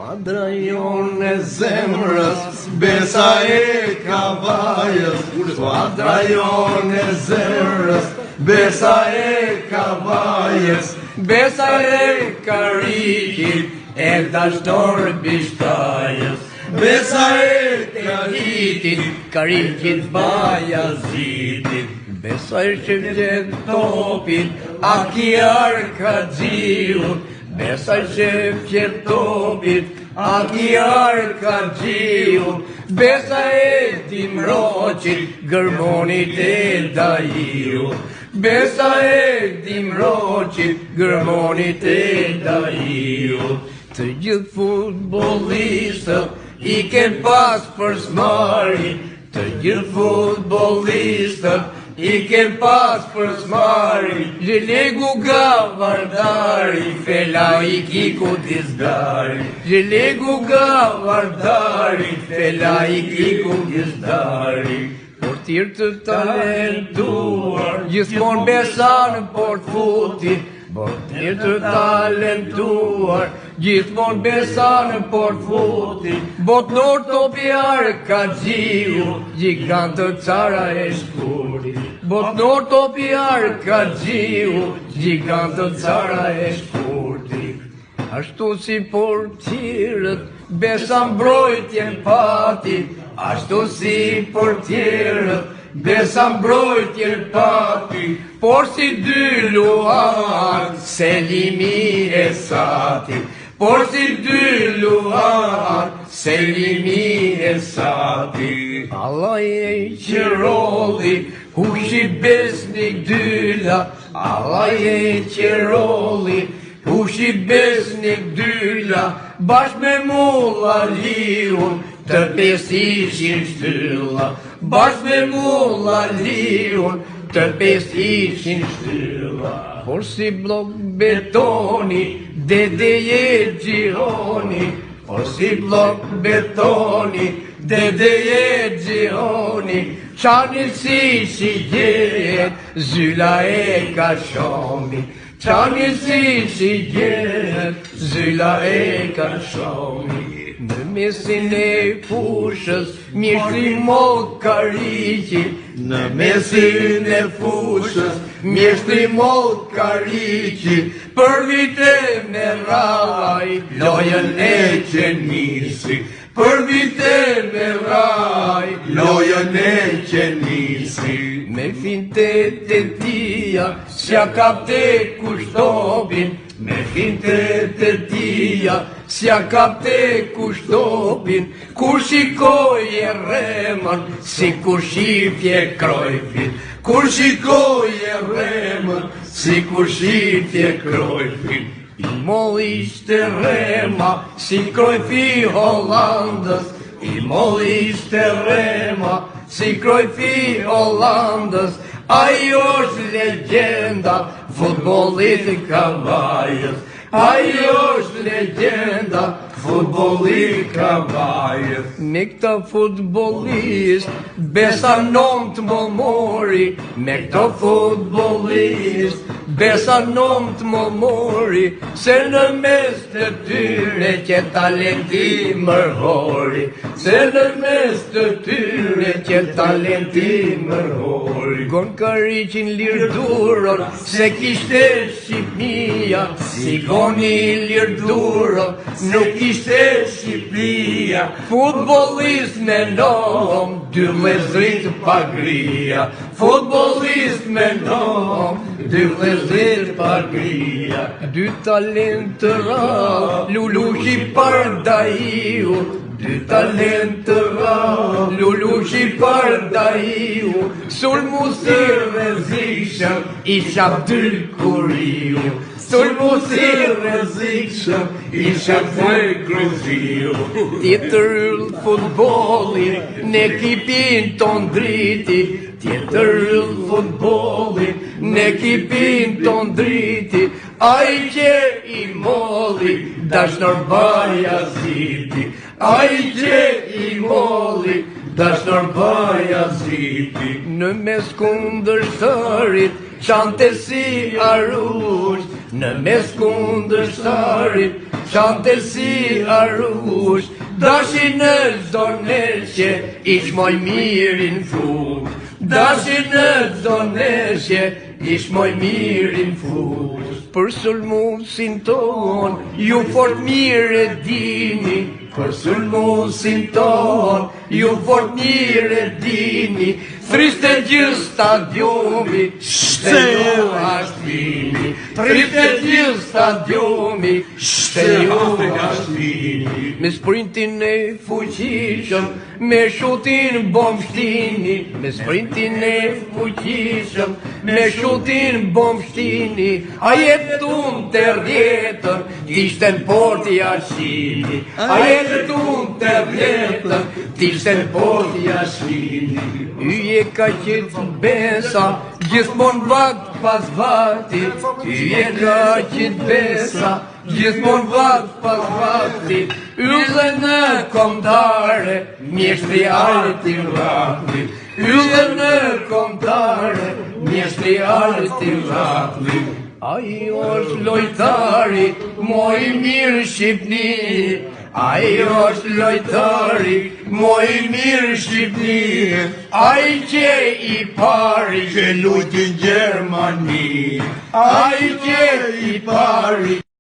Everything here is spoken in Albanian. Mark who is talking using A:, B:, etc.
A: Skuadra jonë e zemrës, besa e kavajës. Skuadra jonë e zemrës, besa e kavajës. Besa e karikit, e dashtor bishtajës. Besa e karikit Bajazitit. Besa e shefqet topit, Akjar Kaxhiut. Besa e shefqet topit, Akjar Kaxhiut. Besa e Dimroqit, gërmonit e Dajiut. Besa e Dimroqit, gërmonit e Dajiut. Të gjithë futbolistët I ken pas për smari. Të gjithë futbolistët I ken pas për smari. Zhelegu Gavardari, fela I kiku dizdari. Zhelegu Gavardari, fela I kiku dizdari. Portir të talentuar, gjithmonë besa në portfuti. Portir të talentuar, gjithmonë besa në portfuti. Botnor Topjar Kaxhiu, gjigant të cara e shkurti. Botnor Topjar Kaxhiu, gjigant të cara e shkurti. Ashtu si portirët, besa mbrojtjen pati. Ashtu si portirët, besa mbrojtjen pati. Por si dy luar, Selimi e Sati. Por si dy luar, Selimi e Sati. Allah e qërolli, hushi besnik dyla. Allah e qërolli, hushi besnik dyla. Bash me mulla liun, të pesishin shtylla. Bash me mulla liun, të pesishin shtylla. Por si blok betoni, dedeje gjironi. Por si blok betoni, dedeje gjironi. Qani si shigjet, zyla e ka shomi. Qani si shigjet, zyla e ka shomi. Në mesin e fushës, mjeshtri mollë kariki. Në mesin e fushës, mjeshtri mollë kariki. Për vite me raj, lojën e qenisi. Për vite me raj, lojën e qenisi. Me finte të tia, s'ja kapte kushtopin. Me finte të tia, s'ja kapte kushtopin. Kur shikoj e remën, si kur shifje Cruyffit. Kur shikoj e remën, si kur shifje Cruyffit. I moll ishte rema, si Cruyffi Hollandës. I moll ishte rema, si Cruyffi Hollandës. Ajo është legjenda, futbollit Kavajës. Ajo është legjenda, futbollit Kavajës. Me këta futbollist, besa nom të më mori. Me këta futbollist, besa nom të më mori. Se në mes të tyre që talenti mërhori. Se në mes të tyre që talenti mërhori. Gon Kariqin Lirduron, se kishte Shqipnia. Si goni Lirduron, nuk kishte Shqipnia. Futbolist me nom, dy vëllezrit pagria. Futbolist me nom, dy vëllezrit pagria. Dy talent të rrallë, Lulushi Pardaiu. Dy talent të rrallë, Lulushi Pardaiu. Sulmusi rrezikshëm, Isha Abdyl Kuriu. Sulmusi rrezikshëm, Isha Abdyl Kuriu. Tjetër yll futbolin, në ekipin ton driti. Tjetër yll futbolin, në ekipin ton driti. Ai që I molli, dashnor Bajaziti. Ai që I molli, dashnor Bajaziti. Në mes kundërshtarit, qante si arush. Në mes kundërshtarit, qante si arush, dashi në zoneshje, ish moj mirin fush. Dashi në zoneshje, ish moj mirin fush. Për sulmusin ton, ju fort mirë e dini, për sulmusin ton, ju fort mirë e dini, triste gjithë stadiumi, shte ju ashtë vini. Triste gjithë stadiumi, shte ju ashtë vini. Me sprintin e fuqishëm, me shutin bomshtini, me sprintin e fuqishëm, me shutin bomshtini, a jetun të rjetën, t'ishten porti ashini. A jetun të rjetën, t'ishten porti ashini. Yje ka qëtë besa, gjithmon vakt pas vakti. Yje ka qëtë besa, gjithmon vakt pas vakti. Ylle në komtare, mjeshtri arti rakli. Ylle në komtare, mjeshtri arti rakli. Ai është lojtari, moj mirë Shqipni. Ai është lojtari, moj mirë Shqipni. Ai që i pari që luajti në Gjermani. Ai që i pari